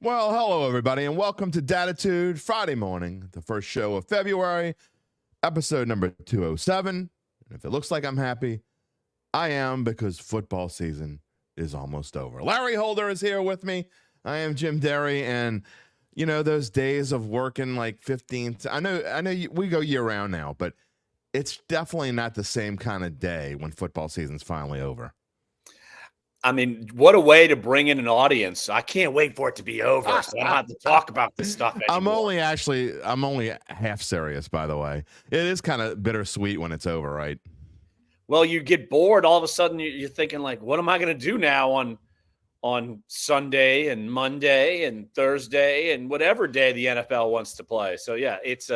Well, hello, everybody, and welcome to Dattitude Friday morning, the first show of February, episode number 207. And if it looks like I'm happy, I am, because football season is almost over. Larry Holder is here with me. I am Jim Derry, and you know those days of working like 15. I know we go year round now, but it's definitely not the same kind of day when football season's finally over. I mean, what a way to bring in an audience. I can't wait for it to be over so I don't have to talk about this stuff anymore. I'm only half serious, by the way. It is kind of bittersweet when it's over, right? Well, you get bored. All of a sudden, you're thinking, like, what am I going to do now on Sunday and Monday and Thursday and whatever day the NFL wants to play? So, yeah, it's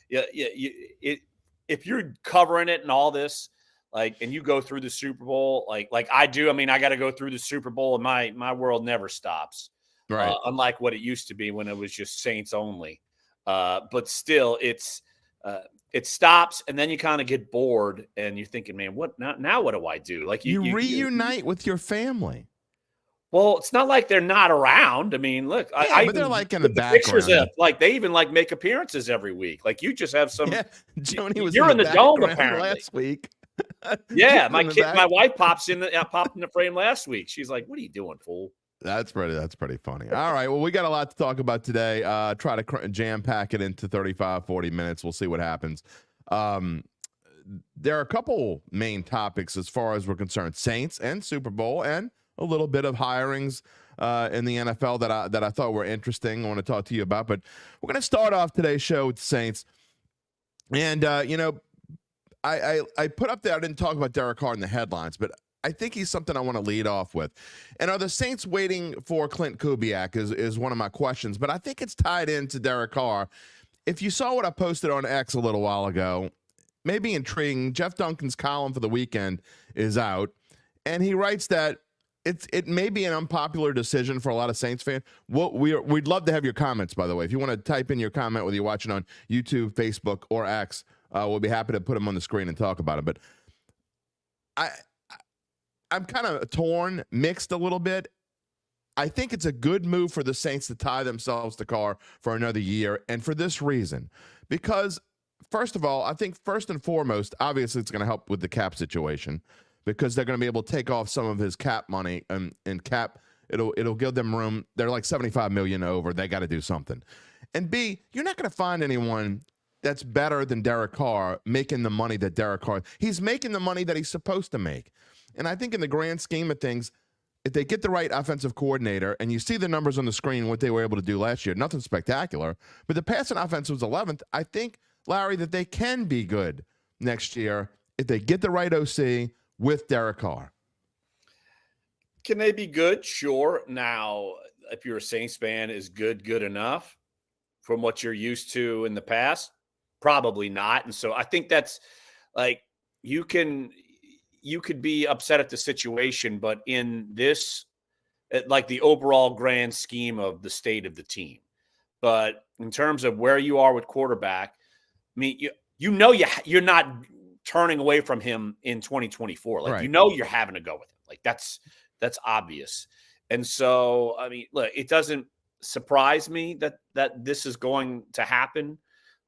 if you're covering it and all this, and you go through the Super Bowl, like I do. I mean, I got to go through the Super Bowl, and my world never stops. Right. Unlike what it used to be when it was just Saints only. But still, it stops, and then you kind of get bored, and you're thinking, man, what now? What do I do? Like you reunite with your family. Well, it's not like they're not around. I mean, look, yeah, but they're like in the background. They even make appearances every week. Like you just have some. Yeah, Joni was. You're in the dome apparently last week. Yeah, my wife popped in the frame last week. She's like, "What are you doing, fool?" That's pretty funny. All right, well, we got a lot to talk about today. Try to jam pack it into 35, 40 minutes. We'll see what happens. There are a couple main topics as far as we're concerned: Saints and Super Bowl, and a little bit of hirings in the NFL that I thought were interesting. I want to talk to you about, but we're going to start off today's show with the Saints, and I put up there, I didn't talk about Derek Carr in the headlines, but I think he's something I want to lead off with. And are the Saints waiting for Clint Kubiak is one of my questions, but I think it's tied into Derek Carr. If you saw what I posted on X a little while ago, maybe intriguing. Jeff Duncan's column for the weekend is out, and he writes that it may be an unpopular decision for a lot of Saints fans. We'd love to have your comments, by the way. If you want to type in your comment, whether you're watching on YouTube, Facebook, or X, we'll be happy to put them on the screen and talk about it. But I'm kind of torn, mixed a little bit. I think it's a good move for the Saints to tie themselves to Carr for another year, and for this reason. Because, first of all, I think first and foremost, obviously it's going to help with the cap situation, because they're going to be able to take off some of his cap money, and cap, it'll give them room. They're like $75 million over. They got to do something. And B, you're not going to find anyone that's better than Derek Carr making the money that Derek Carr. He's making the money that he's supposed to make. And I think in the grand scheme of things, if they get the right offensive coordinator, and you see the numbers on the screen, what they were able to do last year, nothing spectacular, but the passing offense was 11th. I think, Larry, that they can be good next year if they get the right OC with Derek Carr. Can they be good? Sure. Now, if you're a Saints fan, is good enough from what you're used to in the past? Probably not. And so I think that's like you could be upset at the situation, but in this, like the overall grand scheme of the state of the team. But in terms of where you are with quarterback, I mean, you're not turning away from him in 2024. Like, right. You're having to go with him. Like that's obvious. And so, I mean, look, it doesn't surprise me that this is going to happen.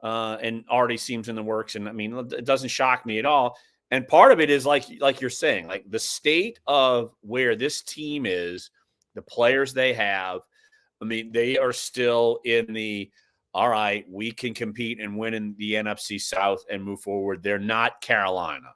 And already seems in the works. And I mean, it doesn't shock me at all. And part of it is like you're saying, like the state of where this team is, the players they have. I mean, they are still in the, all right, we can compete and win in the NFC South and move forward. They're not Carolina.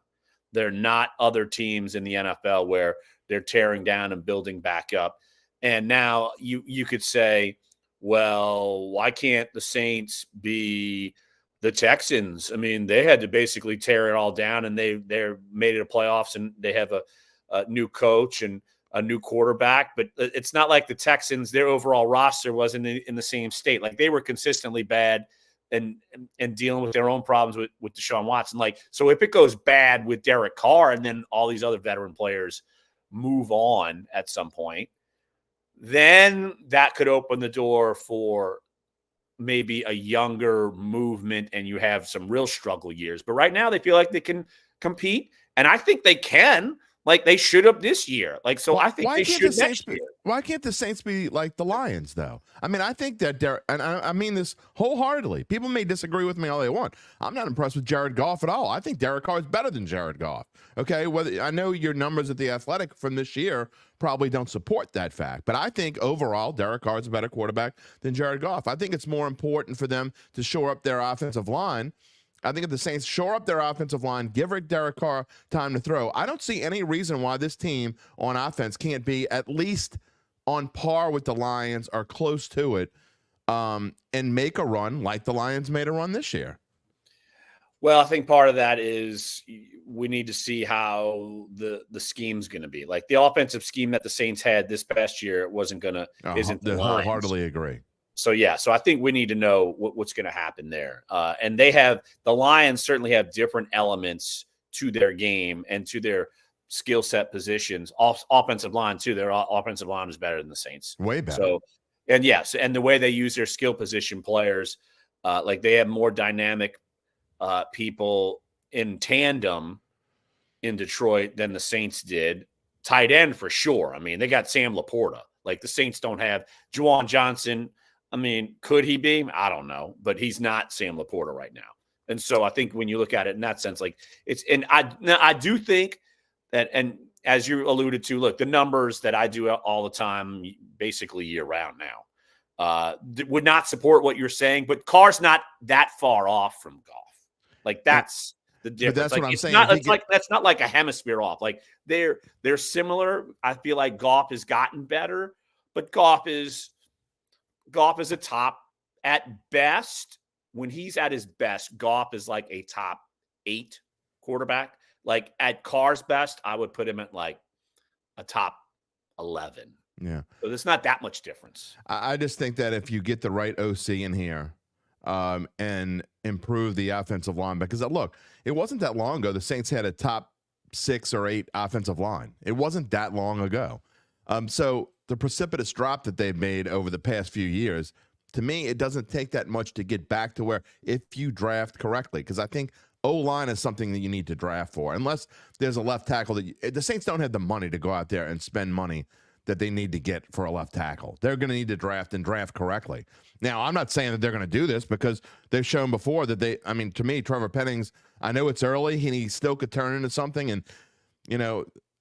They're not other teams in the NFL where they're tearing down and building back up. And now you could say, well, why can't the Saints be the Texans? I mean, they had to basically tear it all down, and they're made it a playoffs, and they have a new coach and a new quarterback. But it's not like the Texans, their overall roster wasn't in the same state. Like they were consistently bad and dealing with their own problems with Deshaun Watson. Like, so if it goes bad with Derek Carr and then all these other veteran players move on at some point, then that could open the door for maybe a younger movement and you have some real struggle years. But right now they feel like they can compete, and I think they can. like they should have this year. Like, so I think Why they can't the should Saints next be? year. Why can't the Saints be like the Lions, though? I mean, I think that and I mean this wholeheartedly. People may disagree with me all they want. I'm not impressed with Jared Goff at all. I think Derek Carr is better than Jared Goff. Okay, whether I know your numbers at the Athletic from this year probably don't support that fact, but I think overall Derek Carr is a better quarterback than Jared Goff. I think it's more important for them to shore up their offensive line. I think if the Saints shore up their offensive line, give Derek Carr time to throw, I don't see any reason why this team on offense can't be at least on par with the Lions or close to it, and make a run like the Lions made a run this year. Well, I think part of that is we need to see how the scheme's going to be. Like the offensive scheme that the Saints had this past year wasn't going to isn't the Lions. Wholeheartedly agree. So yeah, so I think we need to know what's going to happen there. And the Lions certainly have different elements to their game and to their skill set positions. Offensive line too. Their offensive line is better than the Saints. Way better. So, and yes, and the way they use their skill position players, like they have more dynamic people in tandem in Detroit than the Saints did. Tight end for sure. I mean, they got Sam Laporta. Like the Saints don't have Juwan Johnson. I mean, could he be? I don't know, but he's not Sam Laporta right now. And so I think when you look at it in that sense, like I do think that, and as you alluded to, look, the numbers that I do all the time, basically year round now, would not support what you're saying, but Carr's not that far off from Goff. Like that's the difference. But that's like, what I'm it's saying. Not, it's like that's not like a hemisphere off. Like they're similar. I feel like Goff has gotten better, but Goff is a top at best. When he's at his best, Goff is like a top 8 quarterback. Like at Carr's best, I would put him at like a top 11. Yeah. So there's not that much difference. I just think that if you get the right OC in here, and improve the offensive line, because look, it wasn't that long ago the Saints had a top 6 or 8 offensive line. It wasn't that long ago. So the precipitous drop that they've made over the past few years, to me, it doesn't take that much to get back to where if you draft correctly, because I think O-line is something that you need to draft for, unless there's a left tackle that the Saints don't have the money to go out there and spend money that they need to get for a left tackle. They're going to need to draft correctly. Now, I'm not saying that they're going to do this because they've shown before that to me, Trevor Penning's, I know it's early, he still could turn into something. And,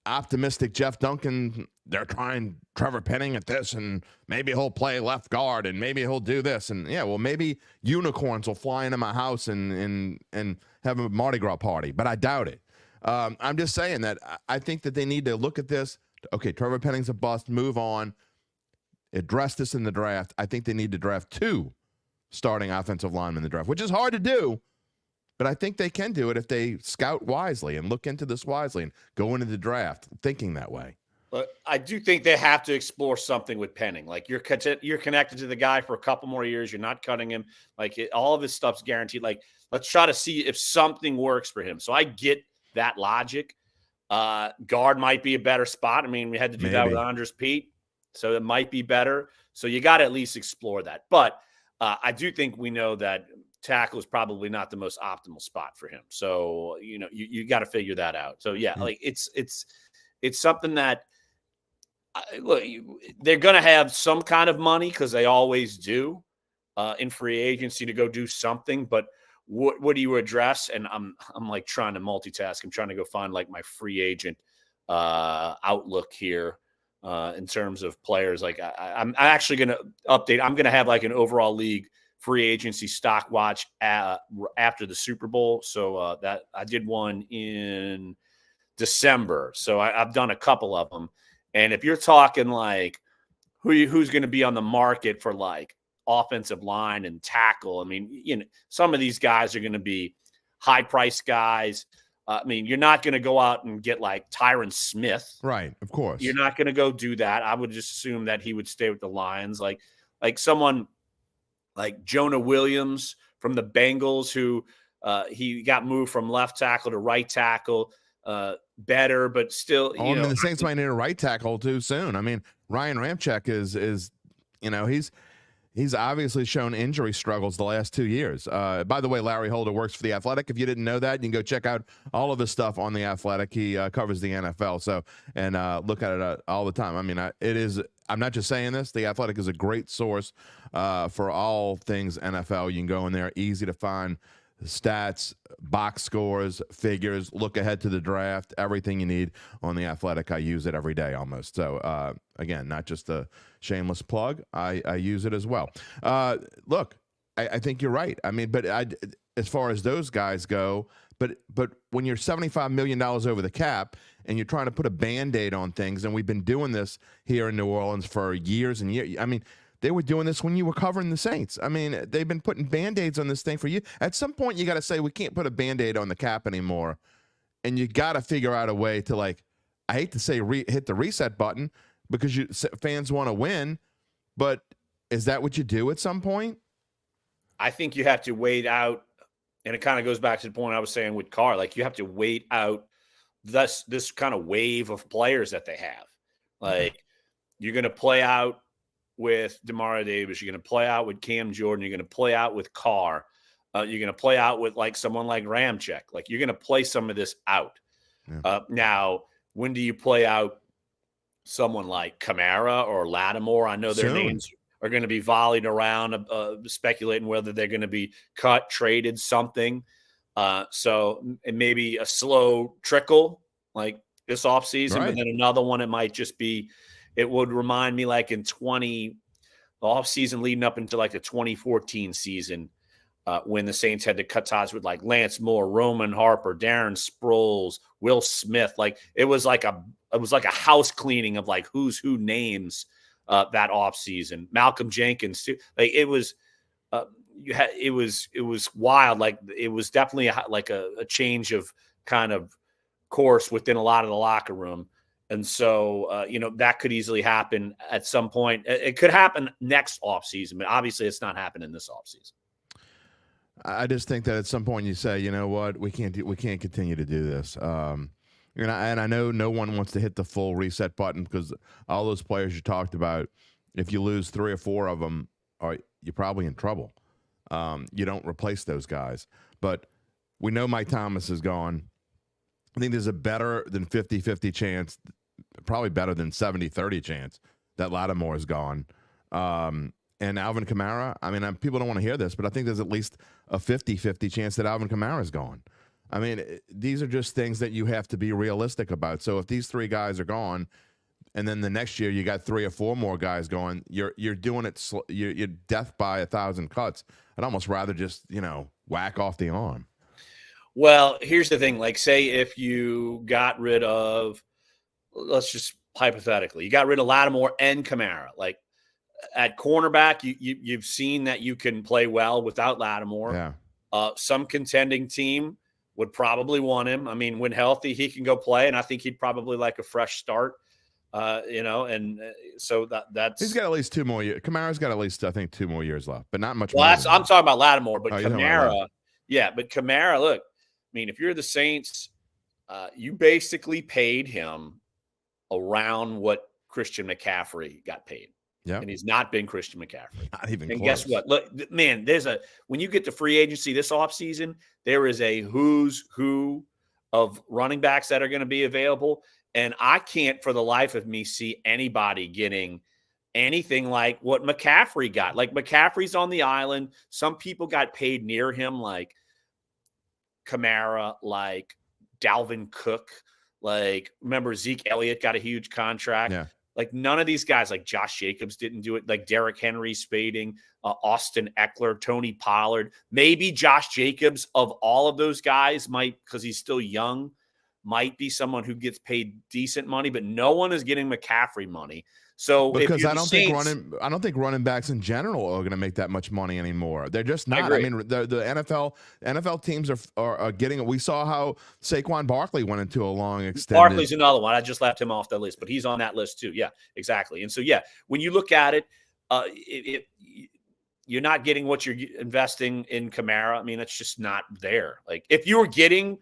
optimistic Jeff Duncan, they're trying Trevor Penning at this, and maybe he'll play left guard, and maybe he'll do this. And, maybe unicorns will fly into my house and have a Mardi Gras party, but I doubt it. I'm just saying that I think that they need to look at this. Okay, Trevor Penning's a bust. Move on. Address this in the draft. I think they need to draft 2 starting offensive linemen in the draft, which is hard to do, but I think they can do it if they scout wisely and look into this wisely and go into the draft thinking that way. But I do think they have to explore something with Penning. Like you're connected to the guy for a couple more years. You're not cutting him. Like all of his stuff's guaranteed. Like let's try to see if something works for him. So I get that logic. Guard might be a better spot. I mean, we had to do that with Andres Pete, so it might be better. So you got to at least explore that. But I do think we know that tackle is probably not the most optimal spot for him. So you got to figure that out. So yeah, like it's something that look, they're going to have some kind of money because they always do in free agency to go do something, but. What do you address? And I'm like trying to multitask. I'm trying to go find like my free agent outlook here in terms of players. Like I'm actually going to update. I'm going to have like an overall league free agency stock watch after the Super Bowl. So that I did one in December. So I've done a couple of them. And if you're talking like who's going to be on the market for like offensive line and tackle. I mean, some of these guys are going to be high price guys. You're not going to go out and get like Tyron Smith. Right. Of course. You're not going to go do that. I would just assume that he would stay with the Lions. Like someone like Jonah Williams from the Bengals, who he got moved from left tackle to right tackle, better, but still, the Saints might need a right tackle too soon. I mean, Ryan Ramczyk is He's obviously shown injury struggles the last 2 years. By the way, Larry Holder works for The Athletic. If you didn't know that, you can go check out all of his stuff on The Athletic. He covers the NFL, and look at it all the time. I mean, I'm not just saying this. The Athletic is a great source for all things NFL. You can go in there, easy to find stats, box scores, figures, look ahead to the draft, everything you need on The Athletic. I use it every day almost. So, again, not just a shameless plug. I use it as well. Look, I think you're right. I mean, but as far as those guys go, but when you're $75 million over the cap and you're trying to put a Band-Aid on things, and we've been doing this here in New Orleans for years and years. I mean, they were doing this when you were covering the Saints. I mean, they've been putting Band-Aids on this thing for you. At some point, you got to say, we can't put a Band-Aid on the cap anymore. And you got to figure out a way to, like, I hate to say hit the reset button because fans want to win, but is that what you do at some point? I think you have to wait out, and it kind of goes back to the point I was saying with Carr. Like, you have to wait out this kind of wave of players that they have. Like, you're going to play out with Demario Davis, you're going to play out with Cam Jordan, you're going to play out with Carr, you're going to play out with like someone like Ramczyk. Like, you're going to play some of this out. Yeah. Now, when do you play out someone like Kamara or Lattimore? I know their names are going to be volleyed around, speculating whether they're going to be cut, traded, something. So it may be a slow trickle like this offseason, right. But then another one, it might just be, it would remind me like in the offseason leading up into like the 2014 season when the Saints had to cut ties with like Lance Moore, Roman Harper, Darren Sproles, Will Smith. Like it was like a house cleaning of like who's who names that offseason. Malcolm Jenkins too. Like it was it was wild. Like it was definitely a change of kind of course within a lot of the locker room. And so, that could easily happen at some point. It could happen next offseason, but obviously it's not happening this offseason. I just think that at some point you say, you know what, we can't continue to do this. And I know no one wants to hit the full reset button because all those players you talked about, if you lose 3 or 4 of them, you're probably in trouble. You don't replace those guys. But we know Mike Thomas is gone. I think there's a better than 50-50 chance, probably better than 70-30 chance that Lattimore is gone. And Alvin Kamara, I mean, people don't want to hear this, but I think there's at least a 50-50 chance that Alvin Kamara is gone. I mean, these are just things that you have to be realistic about. So if these 3 guys are gone, and then the next year you got 3 or 4 more guys going, you're doing it, you're death by 1,000 cuts. I'd almost rather just, whack off the arm. Well, here's the thing. Like, say if you got rid of, let's just hypothetically, you got rid of Lattimore and Kamara. Like, at cornerback, you've seen that you can play well without Lattimore. Yeah. Some contending team would probably want him. I mean, when healthy, he can go play, and I think he'd probably like a fresh start. So that's he's got at least 2 more years. Kamara's got at least, I think, 2 more years left, but not much. Well, I'm talking about Lattimore, but Kamara, but Kamara, look. I mean, if you're the Saints, you basically paid him around what Christian McCaffrey got paid. Yeah. And he's not been Christian McCaffrey. Not even and close. Guess what? Look, man, when you get to free agency this offseason, there is a who's who of running backs that are going to be available. And I can't for the life of me see anybody getting anything like what McCaffrey got. Like McCaffrey's on the island. Some people got paid near him, like Kamara, like Dalvin Cook, like remember Zeke Elliott got a huge contract. Yeah. Like none of these guys, like Josh Jacobs didn't do it. Like Derrick Henry, Spading, Austin Eckler, Tony Pollard. Maybe Josh Jacobs of all of those guys might, because he's still young, might be someone who gets paid decent money, but no one is getting McCaffrey money. So because I don't think running backs in general are going to make that much money anymore. They're just not. I mean, the NFL teams are getting it. We saw how Saquon Barkley went into a long extended. Barkley's another one. I just left him off the list, but he's on that list too. Yeah, exactly. And so when you look at it, you're not getting what you're investing in Kamara. I mean, it's just not there. Like if you were getting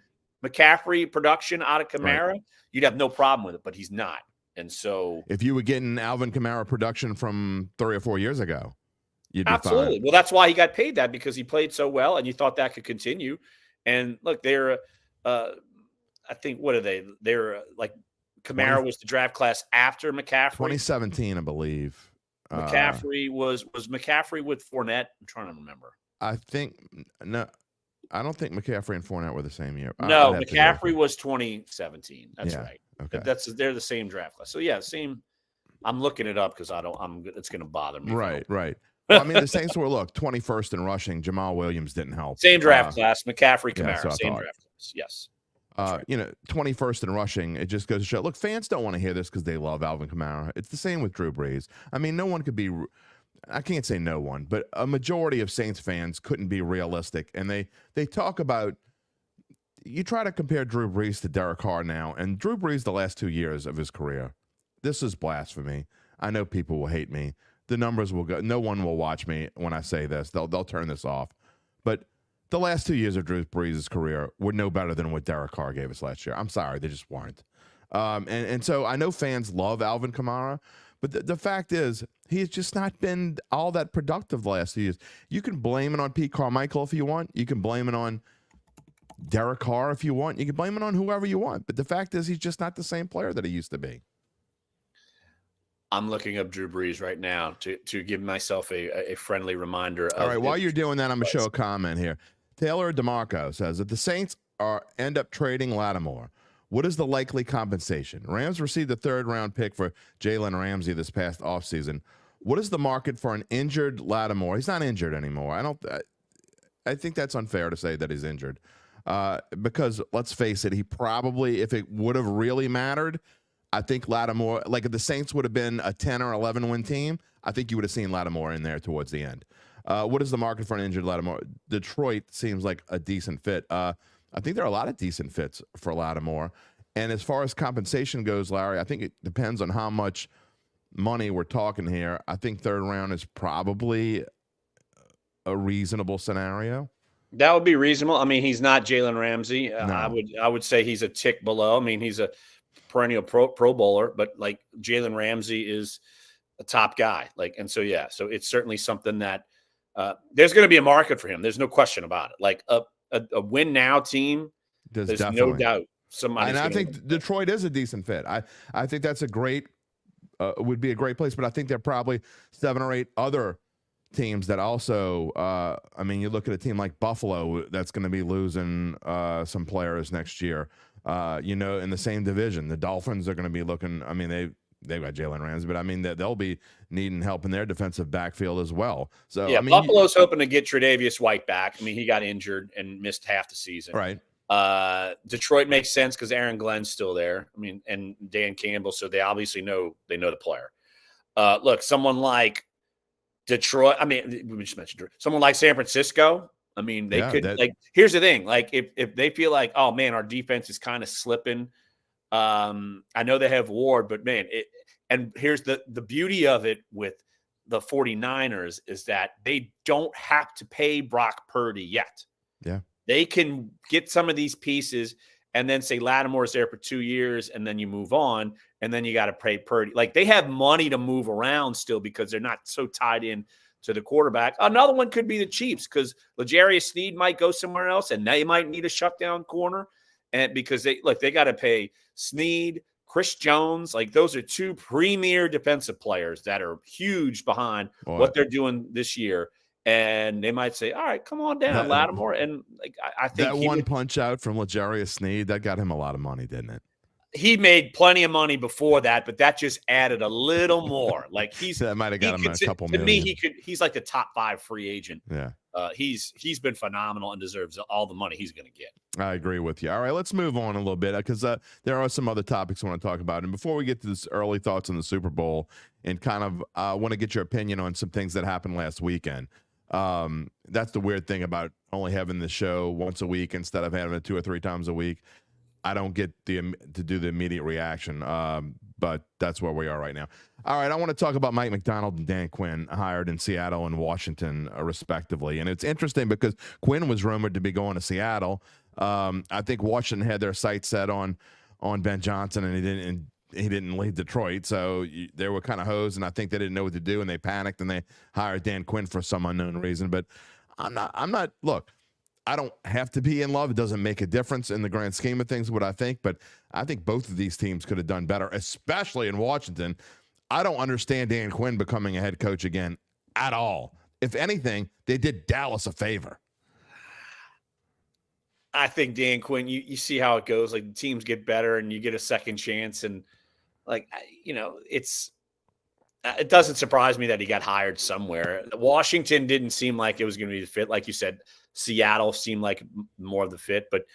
McCaffrey production out of Kamara, you'd have no problem with it, but he's not. And so if you were getting Alvin Kamara production from 3 or 4 years ago, you'd be fine. Absolutely. Well, that's why he got paid that, because he played so well, and you thought that could continue. And look, I think, what are they? They're like, 20, Kamara was the draft class after McCaffrey. 2017, I believe. McCaffrey was McCaffrey with Fournette? I'm trying to remember. I think no, I don't think McCaffrey and Fournette were the same year. No, McCaffrey was 2017. That's right. Okay. They're the same draft class. So yeah, same. I'm looking it up because it's going to bother me. Right. Well, I mean, the Saints were 21st in rushing. Jamal Williams didn't help. Same draft class. McCaffrey, Kamara, same thought. draft class. Yes. Right. 21st in rushing. It just goes to show. Look, fans don't want to hear this because they love Alvin Kamara. It's the same with Drew Brees. I mean, no one could be. I can't say no one, but a majority of Saints fans couldn't be realistic. And they talk about. You try to compare Drew Brees to Derek Carr now, and Drew Brees the last 2 years of his career. This is blasphemy. I know people will hate me. The numbers will go. No one will watch me when I say this. They'll turn this off. But the last 2 years of Drew Brees' career were no better than what Derek Carr gave us last year. I'm sorry, they just weren't. And so I know fans love Alvin Kamara, but the fact is he's just not been all that productive the last 2 years. You can blame it on Pete Carmichael if you want. You can blame it on Derek Carr if you want. You can blame it on whoever you want. But the fact is he's just not the same player that he used to be. I'm looking up Drew Brees right now to give myself a friendly reminder. All right, while you're doing that, I'm going to show a comment here. Taylor DeMarco says, if the Saints end up trading Lattimore, what is the likely compensation? Rams received a third-round pick for Jalen Ramsey this past offseason. What is the market for an injured Lattimore? He's not injured anymore. I think that's unfair to say that he's injured. Because, let's face it, he probably, if it would have really mattered, I think Lattimore, like if the Saints would have been a 10 or 11 win team, I think you would have seen Lattimore in there towards the end. What is the market for an injured Lattimore? Detroit seems like a decent fit. I think there are a lot of decent fits for Lattimore. And as far as compensation goes, Larry, I think it depends on how much money we're talking here. I think third round is probably a reasonable scenario. That would be reasonable. I mean, he's not Jalen Ramsey. No. I would say he's a tick below. I mean, he's a perennial pro bowler, but like Jalen Ramsey is a top guy. And so it's certainly something that there's going to be a market for him. There's no question about it. Like a win now team, there's no doubt somebody. And I think Detroit is a decent fit. I think that's would be a great place, but I think there are probably 7 or 8 other teams that also, I mean, you look at a team like Buffalo that's going to be losing some players next year. In the same division, the Dolphins are going to be looking. I mean, they've got Jalen Ramsey, but I mean they'll be needing help in their defensive backfield as well. So yeah, I mean, Buffalo's hoping to get Tre'Davious White back. I mean, he got injured and missed half the season. Right. Detroit makes sense because Aaron Glenn's still there. I mean, and Dan Campbell, so they obviously know the player. Look, someone like Detroit. I mean, we just mentioned someone like San Francisco. I mean, they could here's the thing. Like if they feel like, oh man, our defense is kind of slipping. I know they have Ward, but man, and here's the beauty of it with the 49ers is that they don't have to pay Brock Purdy yet. Yeah. They can get some of these pieces and then say Lattimore's there for 2 years and then you move on and then you got to pay Purdy. Like they have money to move around still because they're not so tied in to the quarterback. Another one could be the Chiefs because L'Jarius Sneed might go somewhere else and they might need a shutdown corner. And because they got to pay Sneed, Chris Jones, like those are 2 premier defensive players that are huge behind what they're doing this year. And they might say, all right, come on down, Lattimore. And I think that one punch out from L'Jarius Sneed, that got him a lot of money, didn't it? He made plenty of money before that, but that just added a little more. Like that might have got him a couple million. To me, he's like the top 5 free agent. Yeah. He's been phenomenal and deserves all the money he's going to get. I agree with you. All right, let's move on a little bit because there are some other topics I want to talk about. And before we get to this early thoughts on the Super Bowl and kind of want to get your opinion on some things that happened last weekend. That's the weird thing about only having the show once a week instead of having it 2 or 3 times a week. I don't get to do the immediate reaction, but that's where we are right now. All right, I want to talk about Mike McDonald and Dan Quinn, hired in Seattle and Washington, respectively. And it's interesting because Quinn was rumored to be going to Seattle. I think Washington had their sights set on Ben Johnson, and he didn't. And he didn't leave Detroit, so they were kind of hosed, and I think they didn't know what to do, and they panicked, and they hired Dan Quinn for some unknown reason. But I'm not. Look, I don't have to be in love. It doesn't make a difference in the grand scheme of things, what I think. But I think both of these teams could have done better, especially in Washington. I don't understand Dan Quinn becoming a head coach again at all. If anything, they did Dallas a favor. I think Dan Quinn, you see how it goes. Like the teams get better and you get a second chance. And like, it doesn't surprise me that he got hired somewhere. Washington didn't seem like it was going to be the fit. Like you said, Seattle seemed like more of the fit, but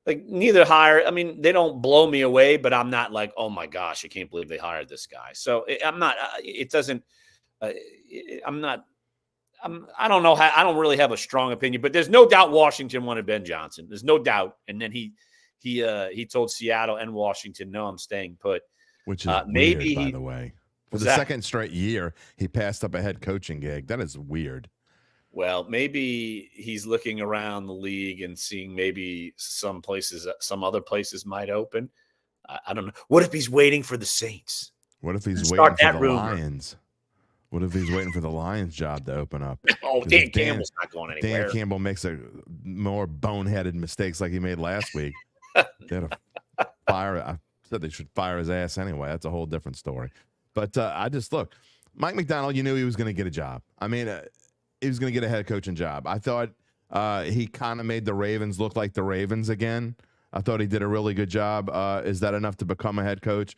like neither hire. I mean, they don't blow me away, but I'm not like, oh my gosh, I can't believe they hired this guy. So I'm not, it doesn't, I'm not, I don't know how. I don't really have a strong opinion, but there's no doubt Washington wanted Ben Johnson. There's no doubt, and then he told Seattle and Washington, "No, I'm staying put." Which is maybe weird, by the way. For the second straight year, he passed up a head coaching gig. That is weird. Well, maybe he's looking around the league and seeing maybe some other places might open. I don't know. What if he's waiting for the Saints? What if he's waiting for the Lions? What if he's waiting for the Lions job to open up? Oh, Dan Campbell's not going anywhere. Dan Campbell makes more boneheaded mistakes like he made last week. They had to fire. I said they should fire his ass anyway. That's a whole different story. But I just look, Mike McDonald. You knew he was going to get a job. I mean, he was going to get a head coaching job. I thought he kind of made the Ravens look like the Ravens again. I thought he did a really good job. Is that enough to become a head coach?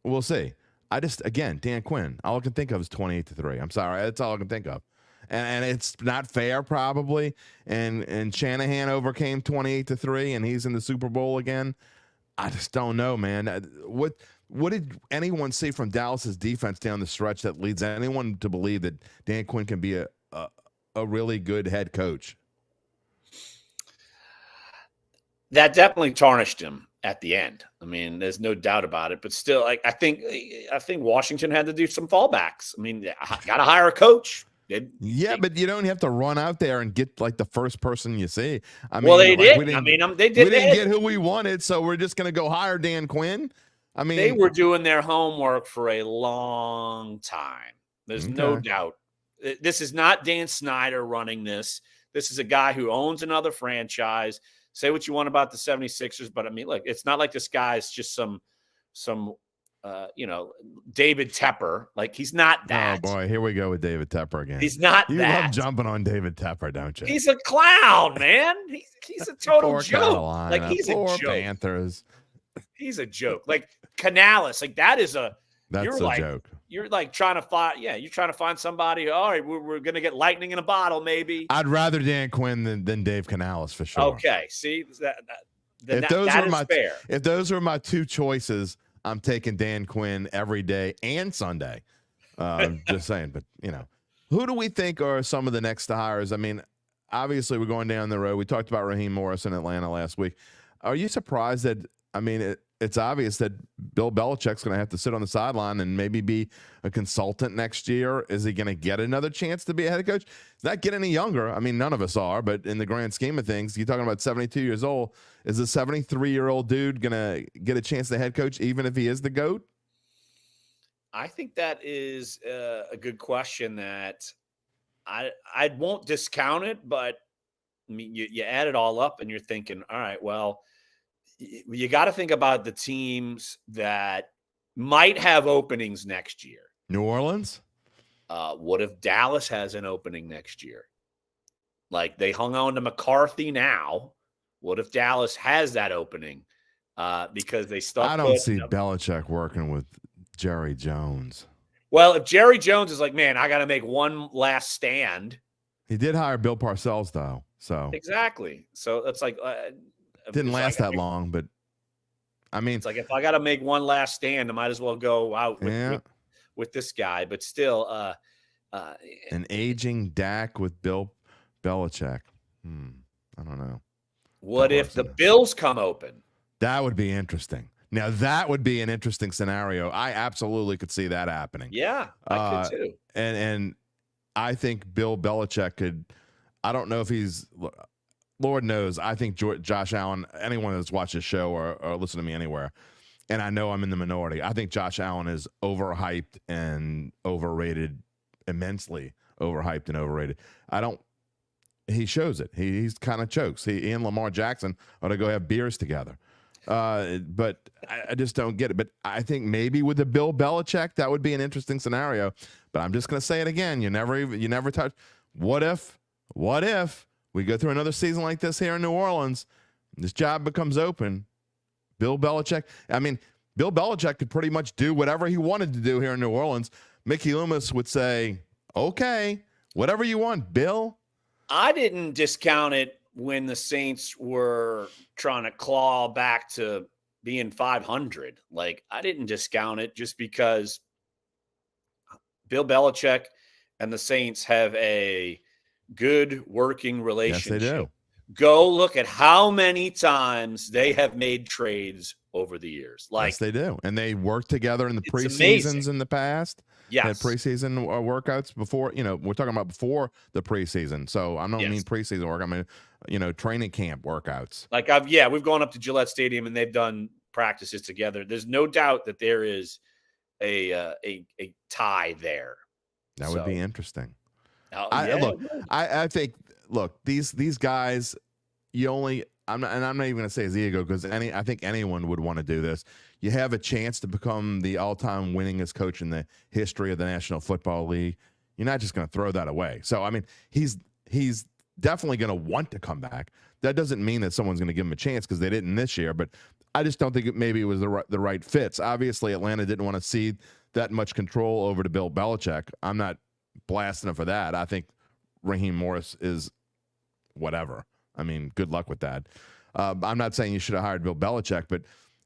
We'll see. Dan Quinn, all I can think of is 28-3. I'm sorry. That's all I can think of. And it's not fair, probably. And Shanahan overcame 28-3, and he's in the Super Bowl again. I just don't know, man. What did anyone see from Dallas's defense down the stretch that leads anyone to believe that Dan Quinn can be a really good head coach? That definitely tarnished him at the end. I mean, there's no doubt about it. But still, like I think Washington had to do some fallbacks. I mean, got to hire a coach. But you don't have to run out there and get like the first person you see. I mean, well, they did. They didn't get who we wanted, so we're just going to go hire Dan Quinn. I mean, they were doing their homework for a long time. There's no doubt. This is not Dan Snyder running this. This is a guy who owns another franchise. Say what you want about the 76ers, but I mean, look, it's not like this guy is just some David Tepper. Like he's not that. Oh boy, here we go with David Tepper again. He's not you that. love jumping on David Tepper, don't you? He's a clown, man. He's a total joke. Carolina, like he's a joke. Panthers. He's a joke. Like Canales, like that is a. That's a joke. You're like trying to find, you're trying to find somebody. All right, we're going to get lightning in a bottle, maybe. I'd rather Dan Quinn than Dave Canales for sure. Okay, see, that is fair. If those were my two choices, I'm taking Dan Quinn every day and Sunday. Just saying, but who do we think are some of the next hires? I mean, obviously we're going down the road. We talked about Raheem Morris in Atlanta last week. Are you surprised that? I mean, it's obvious that Bill Belichick's going to have to sit on the sideline and maybe be a consultant next year. Is he going to get another chance to be a head coach? He's not getting any younger. I mean, none of us are, but in the grand scheme of things, you're talking about 72 years old. Is a 73-year-old dude going to get a chance to head coach even if he is the GOAT? I think that is a good question that I won't discount it, but I mean, you add it all up and you're thinking, all right, well, you got to think about the teams that might have openings next year. New Orleans? What if Dallas has an opening next year? Like they hung on to McCarthy now. What if Dallas has that opening? Because they stuck. I don't see Belichick working with Jerry Jones. Well, if Jerry Jones is like, man, I got to make one last stand. He did hire Bill Parcells, though. So exactly. So it's like didn't last that long, but I mean, it's like if I got to make one last stand, I might as well go out with this guy. But still, an aging Dak with Bill Belichick. I don't know. What if the Bills come open? That would be interesting. Now, that would be an interesting scenario. I absolutely could see that happening. Yeah, I could too. And I think Bill Belichick could. I don't know if he's. Lord knows, I think Josh Allen. Anyone that's watched his show or listen to me anywhere, and I know I'm in the minority. I think Josh Allen is overhyped and overrated, immensely overhyped and overrated. I don't. He shows it. He's kind of chokes. He and Lamar Jackson ought to go have beers together. But I just don't get it. But I think maybe with the Bill Belichick, that would be an interesting scenario. But I'm just going to say it again. You never touch. What if we go through another season like this here in New Orleans? This job becomes open. Bill Belichick. I mean, Bill Belichick could pretty much do whatever he wanted to do here in New Orleans. Mickey Loomis would say, "Okay, whatever you want, Bill." I didn't discount it when the Saints were trying to claw back to being 500. Like, I didn't discount it just because Bill Belichick and the Saints have a good working relationship. Yes, they do. Go look at how many times they have made trades over the years. Like, yes, they do. And they worked together in the preseasons amazing. in the past. Yes. Had preseason workouts before, we're talking about before the preseason. So I don't mean preseason work. I mean, training camp workouts. Like we've gone up to Gillette Stadium and they've done practices together. There's no doubt that there is a tie there. That would be interesting. Look, I think, look, these guys, I'm not even going to say his ego, because I think anyone would want to do this. You have a chance to become the all-time winningest coach in the history of the National Football League. You're not just going to throw that away. So, I mean, he's definitely going to want to come back. That doesn't mean that someone's going to give him a chance, because they didn't this year. But I just don't think maybe it was the right fits. Obviously, Atlanta didn't want to cede that much control over to Bill Belichick. I'm not blasting him for that. I think Raheem Morris is whatever. I mean, good luck with that. I'm not saying you should have hired Bill Belichick, but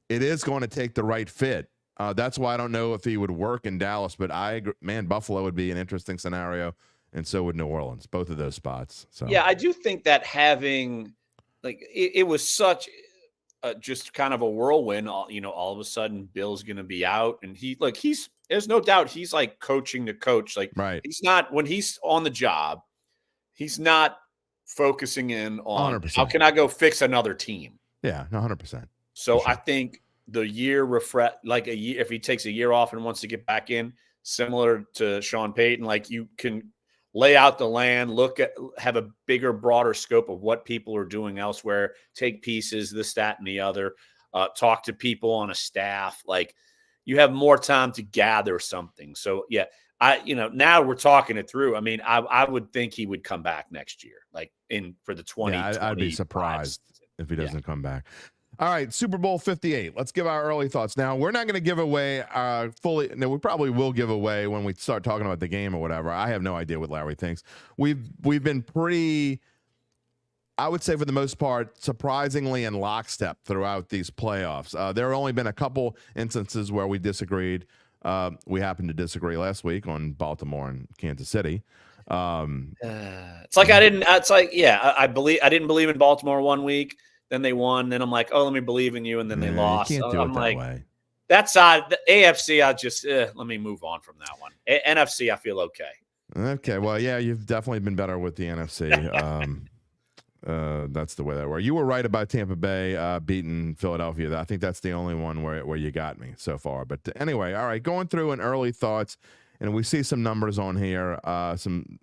it is going to take the right fit. That's why I don't know if he would work in Dallas, but Buffalo would be an interesting scenario, and so would New Orleans, both of those spots. So yeah, I do think that having, like, it was such just kind of a whirlwind. All of a sudden Bill's going to be out, and there's no doubt he's like coaching the coach. Like, right. He's not, when he's on the job, he's not focusing in on 100%. how can I go fix another team. Yeah, 100%. So sure. I think the year like a year, if he takes a year off and wants to get back in, similar to Sean Payton, like, you can lay out the land, have a bigger, broader scope of what people are doing elsewhere, take pieces, this, that, and the other, talk to people on a staff. Like, you have more time to gather something. So yeah, now we're talking it through. I mean, I would think he would come back next year, like for the 20. Yeah, I'd be surprised if he doesn't come back. All right, Super Bowl 58. Let's give our early thoughts. Now, we're not going to give away fully. No, we probably will give away when we start talking about the game or whatever. I have no idea what Larry thinks. We've been pretty, I would say for the most part, surprisingly in lockstep throughout these playoffs. There have only been a couple instances where we disagreed. We happened to disagree last week on Baltimore and Kansas City. It's like I didn't believe in Baltimore one week. Then they won. Then I'm like, oh, let me believe in you. And then they lost. You can't do it that way. That side, the AFC, I just let me move on from that one. NFC, I feel okay. Okay, well, yeah, you've definitely been better with the NFC. That's the way that works. You were right about Tampa Bay beating Philadelphia. I think that's the only one where you got me so far. But anyway, all right, going through an early thoughts, and we see some numbers on here. San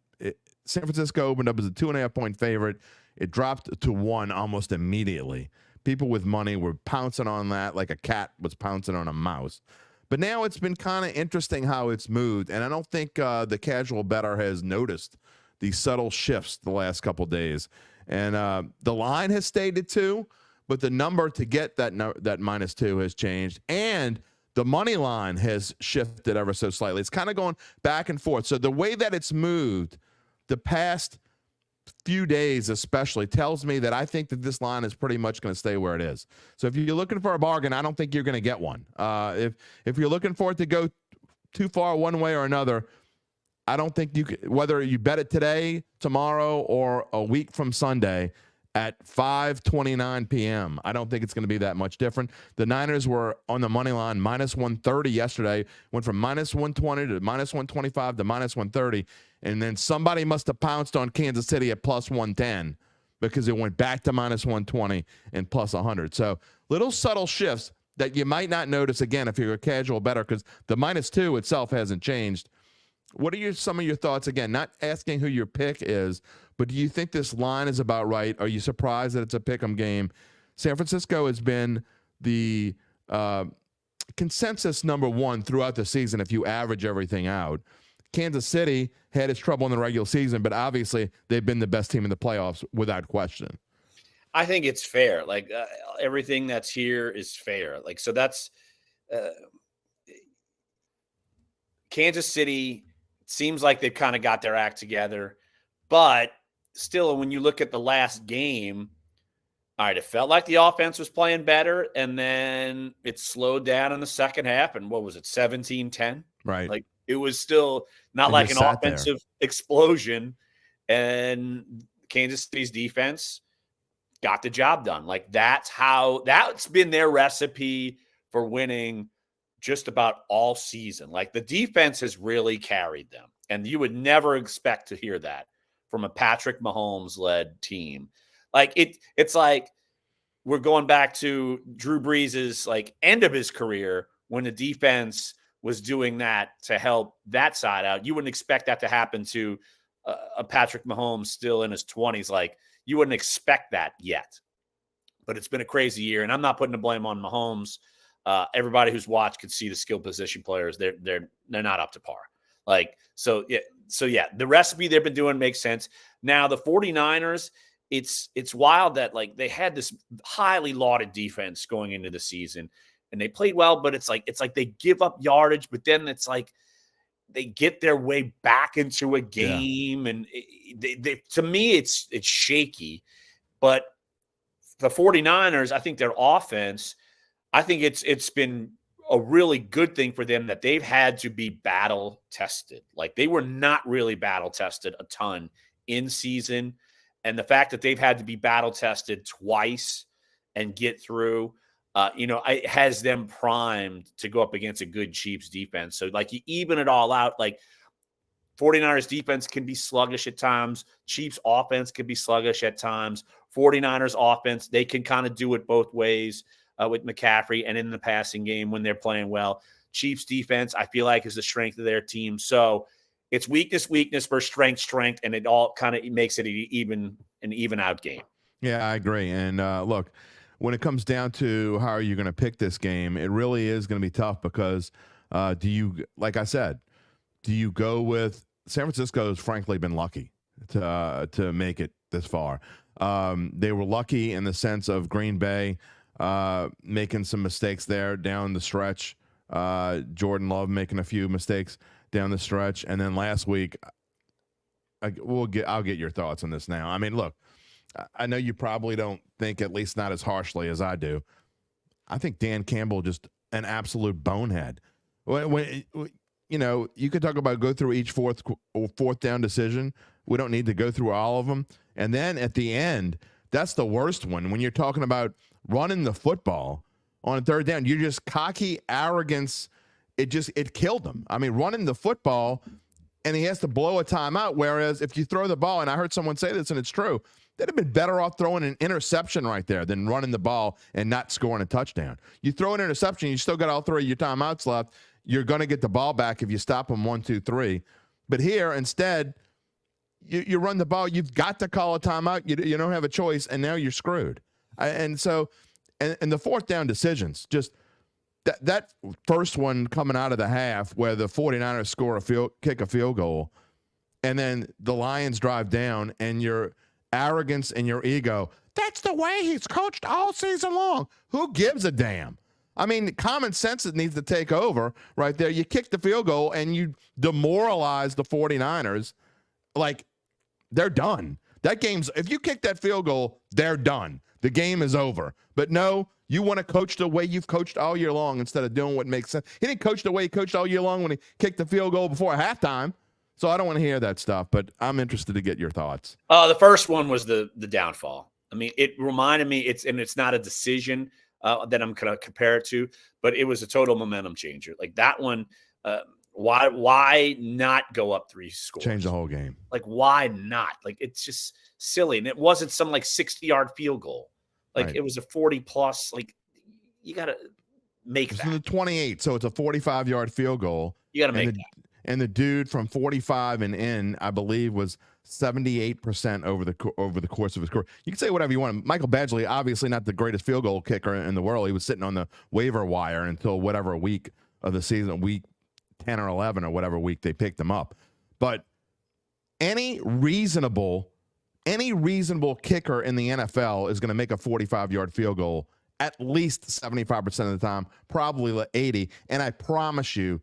Francisco opened up as a 2.5-point favorite. It dropped to 1 almost immediately. People with money were pouncing on that like a cat was pouncing on a mouse. But now it's been kind of interesting how it's moved, and I don't think the casual bettor has noticed these subtle shifts the last couple of days. And the line has stayed at 2, but the number to get that -2 has changed, and the money line has shifted ever so slightly. It's kind of going back and forth. So the way that it's moved the past few days especially tells me that I think that this line is pretty much going to stay where it is. So if you're looking for a bargain, I don't think you're going to get one. If you're looking for it to go too far one way or another, I don't think you could, whether you bet it today, tomorrow, or a week from Sunday at 5:29 p.m. I don't think it's going to be that much different. The Niners were on the money line -130 yesterday, went from -120 to -125 to -130, and then somebody must have pounced on Kansas City at +110 because it went back to -120 and +100. So little subtle shifts. that you might not notice again if you're a casual bettor, because the -2 itself hasn't changed. What are some of your thoughts? Again, not asking who your pick is, but do you think this line is about right? Are you surprised that it's a pick'em game? San Francisco has been the consensus number one throughout the season if you average everything out. Kansas City had its trouble in the regular season, but obviously they've been the best team in the playoffs without question. I think it's fair. Like everything that's here is fair. Like, so that's Kansas City seems like they've kind of got their act together, but still, when you look at the last game, all right, it felt like the offense was playing better, and then it slowed down in the second half, and what was it, 17-10? Right. Like, it was still not like an offensive explosion, and Kansas City's defense got the job done. Like, that's been their recipe for winning just about all season. Like, the defense has really carried them, and you would never expect to hear that from a Patrick Mahomes-led team. Like, it's like we're going back to Drew Brees' like end of his career when the defense was doing that to help that side out. You wouldn't expect that to happen to a Patrick Mahomes still in his 20s. Like, you wouldn't expect that yet. But it's been a crazy year, and I'm not putting the blame on Mahomes. Everybody who's watched could see the skill position players. They're not up to par. Like, so yeah, the recipe they've been doing makes sense. Now the 49ers, it's wild that like they had this highly lauded defense going into the season, and they played well, but it's like they give up yardage, but then it's like they get their way back into a game, and they to me it's shaky. But the 49ers, I think their offense, I think it's been a really good thing for them that they've had to be battle tested. Like, they were not really battle tested a ton in season. And the fact that they've had to be battle tested twice and get through, it has them primed to go up against a good Chiefs defense. So, like, you even it all out, like 49ers defense can be sluggish at times. Chiefs offense can be sluggish at times. 49ers offense, they can kind of do it both ways with McCaffrey and in the passing game when they're playing well. Chiefs defense, I feel like, is the strength of their team. So it's weakness versus strength, and it all kind of makes it an even out game. Yeah, I agree. And look, when it comes down to how are you going to pick this game, it really is going to be tough because like I said, do you go with San Francisco has frankly been lucky to make it this far. They were lucky in the sense of Green Bay making some mistakes there down the stretch. Jordan Love making a few mistakes down the stretch, and then last week, I'll get your thoughts on this now. I mean, look, I know you probably don't think, at least not as harshly as I do. I think Dan Campbell just an absolute bonehead. When you could talk about go through each fourth down decision. We don't need to go through all of them. And then at the end, that's the worst one. When you're talking about running the football on a third down, you're just cocky arrogance. It killed him. I mean, running the football, and he has to blow a timeout. Whereas if you throw the ball, and I heard someone say this, and it's true, they'd have been better off throwing an interception right there than running the ball and not scoring a touchdown. You throw an interception, you still got all three of your timeouts left. You're going to get the ball back if you stop them 1, 2, 3. But here, instead, you run the ball. You've got to call a timeout. You don't have a choice, and now you're screwed. And so, and the fourth down decisions, just that first one coming out of the half where the 49ers kick a field goal, and then the Lions drive down, and your arrogance and your ego, that's the way he's coached all season long. Who gives a damn? I mean, common sense needs to take over right there. You kick the field goal, and you demoralize the 49ers. Like, they're done. That game's, if you kick that field goal, they're done. The game is over. But no, you want to coach the way you've coached all year long instead of doing what makes sense. He didn't coach the way he coached all year long when he kicked the field goal before halftime. So I don't want to hear that stuff, but I'm interested to get your thoughts. The first one was the downfall. I mean, it reminded me, it's not a decision that I'm going to compare it to, but it was a total momentum changer. Like that one, why not go up 3 scores? Change the whole game. Like, why not? Like, it's just silly. And it wasn't some like 60-yard field goal. Like, right. It was a 40 plus. Like, you got to make It's that. in the 28, so it's a 45-yard field goal. You got to make and the, that. And the dude from 45 and in, I believe, was 78% over the course of his career. You can say whatever you want. Michael Badgley, obviously not the greatest field goal kicker in the world. He was sitting on the waiver wire until whatever week of the season, week 10 or 11 or whatever week they picked him up. But any reasonable kicker in the NFL is going to make a 45-yard field goal at least 75% of the time, probably 80. And I promise you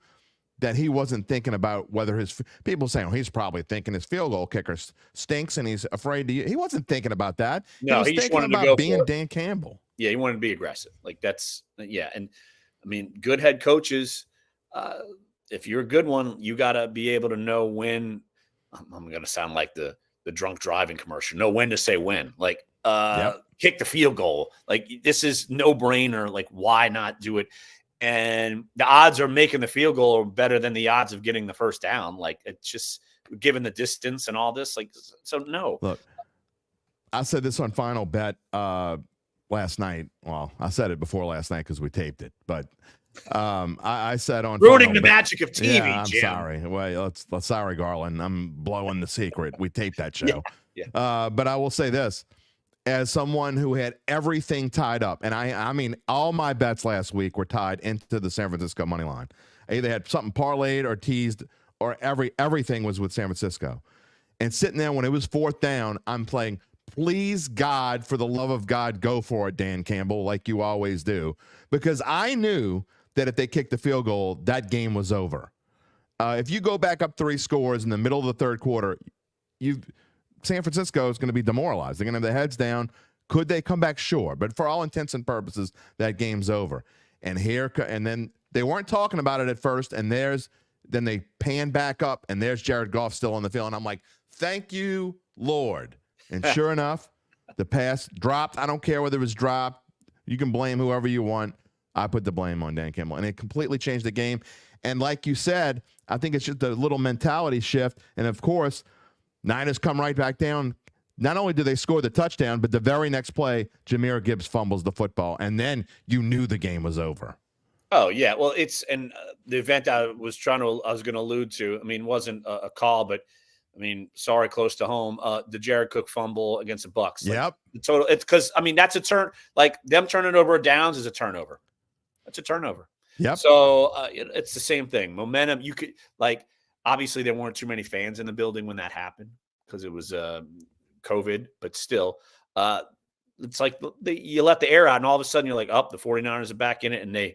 that he wasn't thinking about whether people saying, oh, he's probably thinking his field goal kicker stinks and he's afraid to. He wasn't thinking about that. No, he was just thinking wanted to about go being for it. Dan Campbell. Yeah, he wanted to be aggressive. Like that's, yeah. And I mean, good head coaches, if you're a good one, you got to be able to know when. I'm going to sound like the drunk driving commercial. Know when to say when. Like, kick the field goal. Like, this is no brainer. Like, why not do it? And the odds of making the field goal are better than the odds of getting the first down. Like, it's just given the distance and all this. Like, so no. Look, I said this on Final Bet last night. Well, I said it before last night because we taped it, but I said on ruining the magic of TV. Yeah, I'm Jim. sorry. Well, let's sorry, Garland. I'm blowing the secret. We taped that show. Yeah. But I will say this. As someone who had everything tied up, and I mean, all my bets last week were tied into the San Francisco money line. I either had something parlayed or teased, or everything was with San Francisco. And sitting there when it was fourth down, I'm playing, please, God, for the love of God, go for it, Dan Campbell, like you always do. Because I knew that if they kicked the field goal, that game was over. If you go back up 3 scores in the middle of the third quarter, San Francisco is going to be demoralized. They're going to have their heads down. Could they come back? Sure. But for all intents and purposes, that game's over. And then they weren't talking about it at first, and then they pan back up, and there's Jared Goff still on the field. And I'm like, thank you, Lord. And sure enough, the pass dropped. I don't care whether it was dropped. You can blame whoever you want. I put the blame on Dan Campbell. And it completely changed the game. And like you said, I think it's just a little mentality shift. And, of course, Niners come right back down. Not only do they score the touchdown, but the very next play, Jahmyr Gibbs fumbles the football. And then you knew the game was over. Oh, yeah. Well, the event I was going to allude to, I mean, wasn't a call, but I mean, sorry, close to home. The Jared Cook fumble against the Bucks. Yep. The total. It's because, I mean, that's a turn. Like, them turning over downs is a turnover. That's a turnover. Yep. So it's the same thing. Momentum. You could, like, obviously there weren't too many fans in the building when that happened because it was COVID, but still, it's like you let the air out and all of a sudden you're like, oh, the 49ers are back in it. And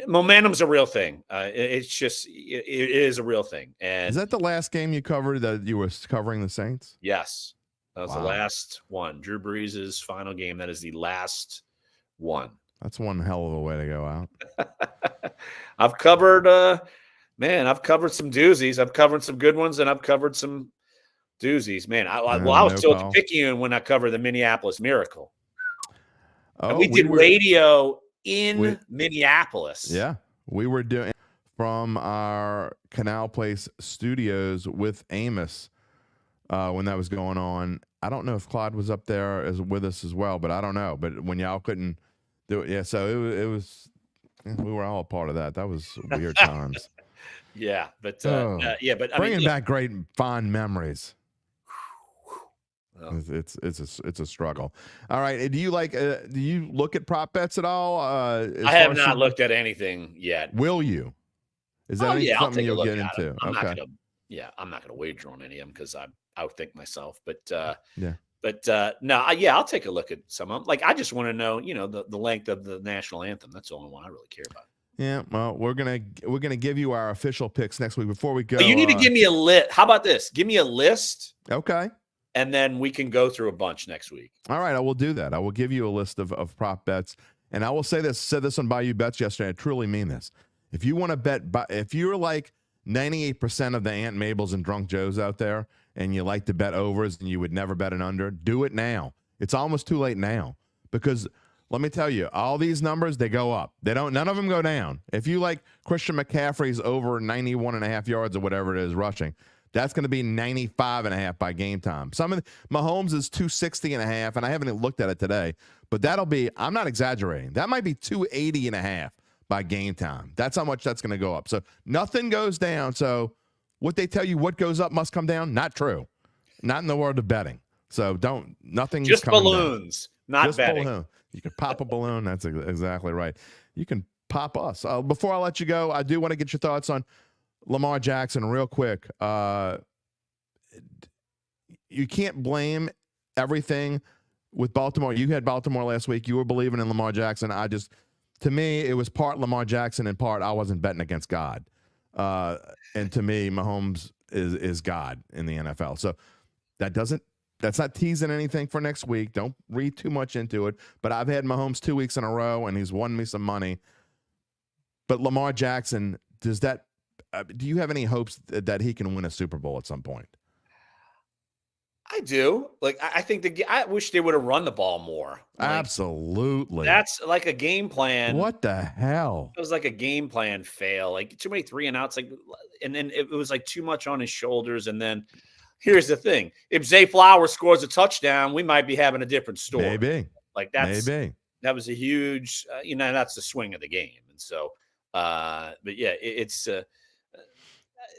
momentum's a real thing. It is a real thing. And is that the last game you covered that you were covering the Saints? Yes. That was the last one. Drew Brees' final game. That is the last one. That's one hell of a way to go out. I've covered some doozies. I've covered some good ones, and I've covered some doozies. Man, I was still picking when I covered the Minneapolis Miracle. Oh, and we did radio in Minneapolis. Yeah, we were doing from our Canal Place studios with Amos when that was going on. I don't know if Claude was up there with us as well, but I don't know. But when y'all couldn't do it, yeah. So it was. We were all a part of that. That was weird times. Yeah, but bringing back great fond memories. Well, it's a struggle. All right. Do you look at prop bets at all? I have not looked at anything yet. Will you? Is that something you'll get into? I'm not gonna wager on any of them because I outthink myself. But I'll take a look at some of them. Like, I just want to know, the length of the national anthem. That's the only one I really care about. Yeah, well, we're gonna give you our official picks next week. Before we go, you need to give me a list. How about this? Give me a list. Okay. And then we can go through a bunch next week. All right, I will do that. I will give you a list of prop bets. And I will say this, said this on Bayou Bets yesterday. I truly mean this. If you want to bet, if you're like 98% of the Aunt Mabels and Drunk Joes out there, and you like to bet overs and you would never bet an under, do it now. It's almost too late now. Because let me tell you, all these numbers, they go up. None of them go down. If you like Christian McCaffrey's over 91.5 yards or whatever it is rushing, that's going to be 95.5 by game time. Mahomes is 260.5, and I haven't even looked at it today, but that'll be, I'm not exaggerating, that might be 280.5 by game time. That's how much that's going to go up. So nothing goes down. So what they tell you, what goes up must come down, not true. Not in the world of betting. So nothing's Just coming balloons, down. not Just betting. balloon. You can pop a balloon. That's exactly right. You can pop us. Before I let you go, I do want to get your thoughts on Lamar Jackson real quick. You can't blame everything with Baltimore. You had Baltimore last week. You were believing in Lamar Jackson. To me, it was part Lamar Jackson and part I wasn't betting against God. And to me, Mahomes is God in the NFL. So that's not teasing anything for next week. Don't read too much into it. But I've had Mahomes 2 weeks in a row, and he's won me some money. But Lamar Jackson, do you have any hopes that he can win a Super Bowl at some point? I do. Like, I think I wish they would have run the ball more. Like, absolutely. That's like a game plan. What the hell? It was like a game plan fail. Like too many 3-and-outs. Like, and then it was like too much on his shoulders. And then here's the thing: if Zay Flowers scores a touchdown, we might be having a different story. Maybe. Like that was a huge. That's the swing of the game. And so, but yeah, it's.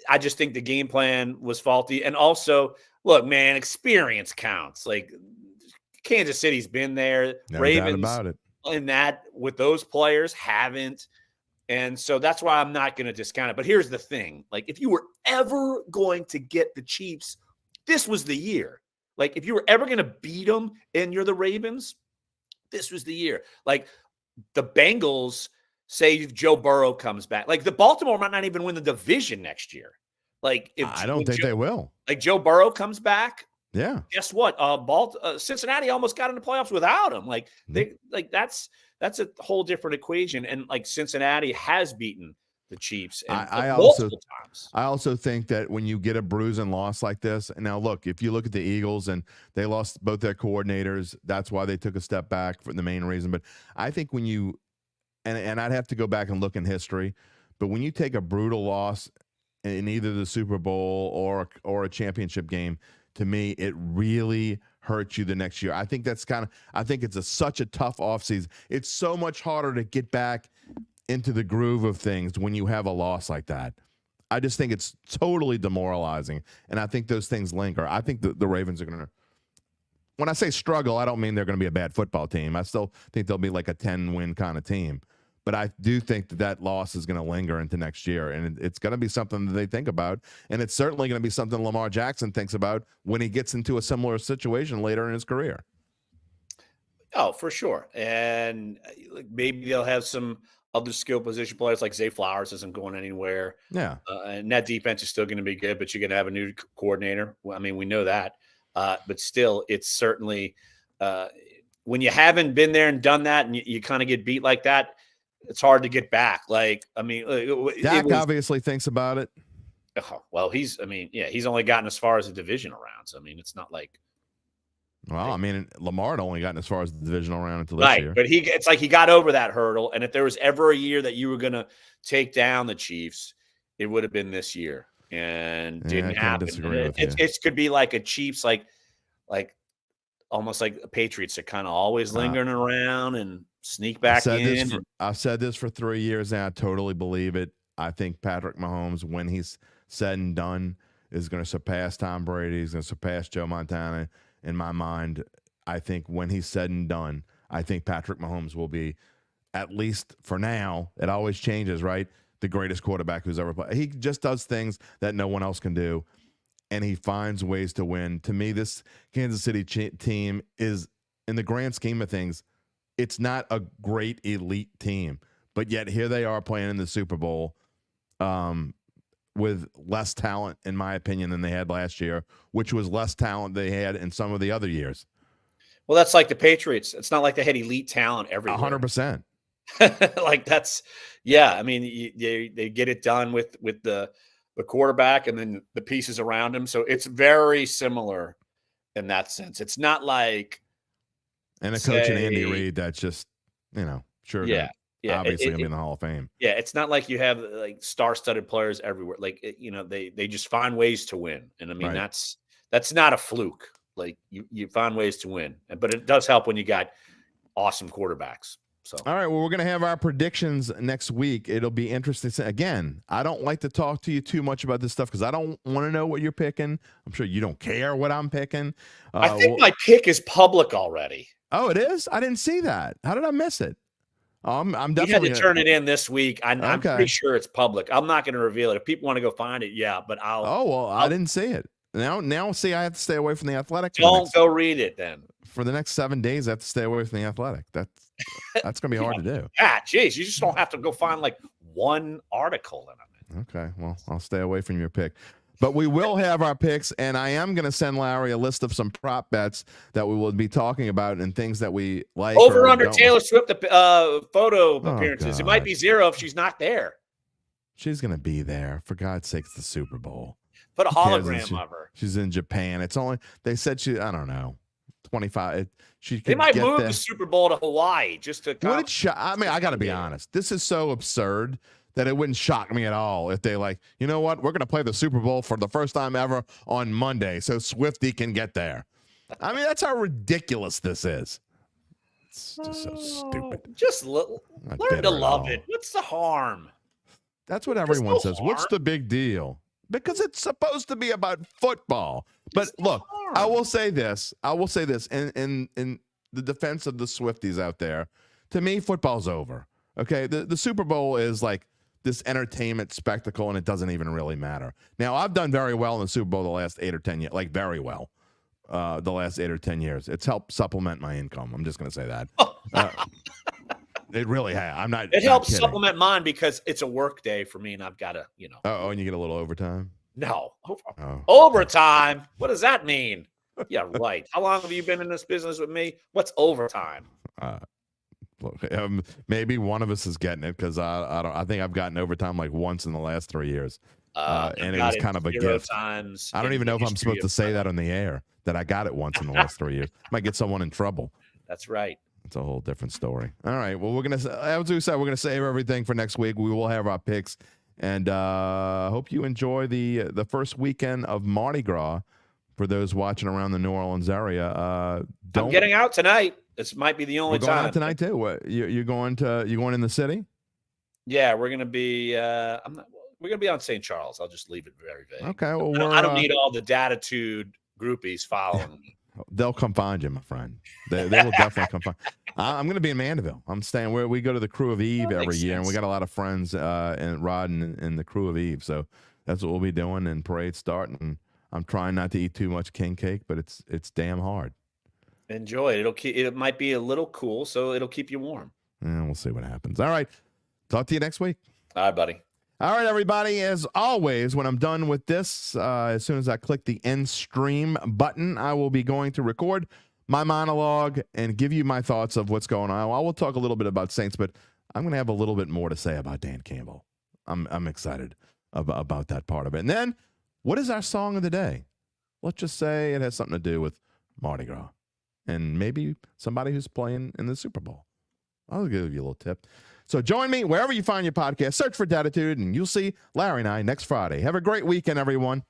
I just think the game plan was faulty. And also, look, man, experience counts. Like Kansas City's been there. No Ravens doubt about it. in that with those players haven't. And so that's why I'm not going to discount it. But here's the thing. Like if you were ever going to get the Chiefs, this was the year. Like if you were ever going to beat them and you're the Ravens, this was the year. Like the Bengals – say Joe Burrow comes back. Like the Baltimore might not even win the division next year. Like if I don't think they will. Like Joe Burrow comes back. Yeah. Guess what? Cincinnati almost got in the playoffs without him. Like that's a whole different equation. And like Cincinnati has beaten the Chiefs multiple times. I also think that when you get a bruise and loss like this, and now look, if you look at the Eagles and they lost both their coordinators, that's why they took a step back for the main reason. But I think when you and I'd have to go back and look in history, but when you take a brutal loss in either the Super Bowl or a championship game, to me, it really hurts you the next year. I think it's such a tough offseason. It's so much harder to get back into the groove of things when you have a loss like that. I just think it's totally demoralizing, and I think those things linger. I think the Ravens are going to, when I say struggle, I don't mean they're going to be a bad football team. I still think they'll be like a 10-win kind of team. But I do think that loss is going to linger into next year, and it's going to be something that they think about, and it's certainly going to be something Lamar Jackson thinks about when he gets into a similar situation later in his career. Oh, for sure. And maybe they'll have some other skill position players like Zay Flowers isn't going anywhere. Yeah. And that defense is still going to be good, but you're going to have a new coordinator. Well, I mean, we know that. But still, it's certainly when you haven't been there and done that and you kind of get beat like that, it's hard to get back. Like, I mean, Dak obviously thinks about it. Well, he's only gotten as far as the divisional round. So, I mean, it's not like. Well, I mean, Lamar had only gotten as far as the divisional round until this year. But it's like he got over that hurdle. And if there was ever a year that you were going to take down the Chiefs, it would have been this year. And didn't happen. It could be like a Chiefs, like almost like Patriots are kind of always lingering around and sneak back in. I've said this for 3 years now. I totally believe it. I think Patrick Mahomes, when he's said and done, is going to surpass Tom Brady. He's going to surpass Joe Montana. In my mind, I think when he's said and done, I think Patrick Mahomes will be, at least for now, it always changes, right? The greatest quarterback who's ever played. He just does things that no one else can do, and he finds ways to win. To me, this Kansas City team is, in the grand scheme of things, it's not a great elite team, but yet here they are playing in the Super Bowl with less talent, in my opinion, than they had last year, which was less talent they had in some of the other years. Well, that's like the Patriots. It's not like they had elite talent everywhere. 100%. Like that's, yeah. I mean, they get it done with the quarterback and then the pieces around him. So it's very similar in that sense. It's not like, and a coach in Andy Reid that's just, sure. Yeah. Obviously going to be in the Hall of Fame. Yeah. It's not like you have like star-studded players everywhere. Like, they just find ways to win. And I mean, right. that's not a fluke. Like you find ways to win, but it does help when you got awesome quarterbacks. So, all right. Well, we're going to have our predictions next week. It'll be interesting. Again, I don't like to talk to you too much about this stuff because I don't want to know what you're picking. I'm sure you don't care what I'm picking. I think my pick is public already. Oh, it is? I didn't see that. How did I miss it? I'm definitely You had to turn it in this week. I'm Okay. pretty sure it's public. I'm not going to reveal it. If people want to go find it, yeah, but I didn't see it. Now, see, I have to stay away from the Athletic. Don't go read it then. For the next 7 days, I have to stay away from the Athletic. That's going to be hard to do. Ah, geez, you just don't have to go find like one article in it. Okay, well, I'll stay away from your pick. But we will have our picks, and I am going to send Larry a list of some prop bets that we will be talking about and things that we like. Over under Taylor Swift photo appearances. God. It might be 0 if she's not there. She's going to be there. For God's sake, it's the Super Bowl. Put a hologram of her. She's in Japan. It's only, they said I don't know, 25. They might move the Super Bowl to Hawaii just to. I mean, I got to be honest. This is so absurd that it wouldn't shock me at all if they you know what? We're going to play the Super Bowl for the first time ever on Monday so Swiftie can get there. I mean, that's how ridiculous this is. It's just so stupid. Just learn to love it. What's the harm? That's what everyone says. What's the big deal? Because it's supposed to be about football. But look, I will say this in the defense of the Swifties out there. To me, football's over. Okay, the Super Bowl is like this entertainment spectacle, and it doesn't even really matter. Now, I've done very well in the Super Bowl the last 8 or 10 years, like very well, the last 8 or 10 years. It's helped supplement my income. I'm just going to say that. It really has. It helps supplement mine because it's a work day for me, and I've got to, Oh, and you get a little overtime? No. Overtime? What does that mean? Yeah, right. How long have you been in this business with me? What's overtime? Maybe one of us is getting it because I think I've gotten overtime like once in the last 3 years, and it was kind of a gift. I don't even know if I'm supposed to say that on the air that I got it once in the last 3 years. Might get someone in trouble. That's right. It's a whole different story. All right. Well, as we said, we're gonna save everything for next week. We will have our picks, and hope you enjoy the first weekend of Mardi Gras. For those watching around the New Orleans area, I'm getting out tonight. This might be the only time. We're going out tonight too. What you going in the city? Yeah, we're gonna be. We're gonna be on St. Charles. I'll just leave it very vague. Okay. Well, I don't need all the Dattitude groupies following me. They'll come find you, my friend. They will definitely come find. I'm going to be in Mandeville. I'm staying where we go to the Crew of Eve every year, and we got a lot of friends and Rod and the Crew of Eve. So that's what we'll be doing. And parade starting. I'm trying not to eat too much king cake, but it's damn hard. Enjoy it. It might be a little cool, so it'll keep you warm. And we'll see what happens. All right. Talk to you next week. All right, buddy. All right, everybody. As always, when I'm done with this, as soon as I click the end stream button, I will be going to record my monologue and give you my thoughts of what's going on. I will talk a little bit about Saints, but I'm going to have a little bit more to say about Dan Campbell. I'm excited about that part of it. And then, what is our song of the day? Let's just say it has something to do with Mardi Gras and maybe somebody who's playing in the Super Bowl. I'll give you a little tip. So join me wherever you find your podcast. Search for Dattitude, and you'll see Larry and I next Friday. Have a great weekend, everyone.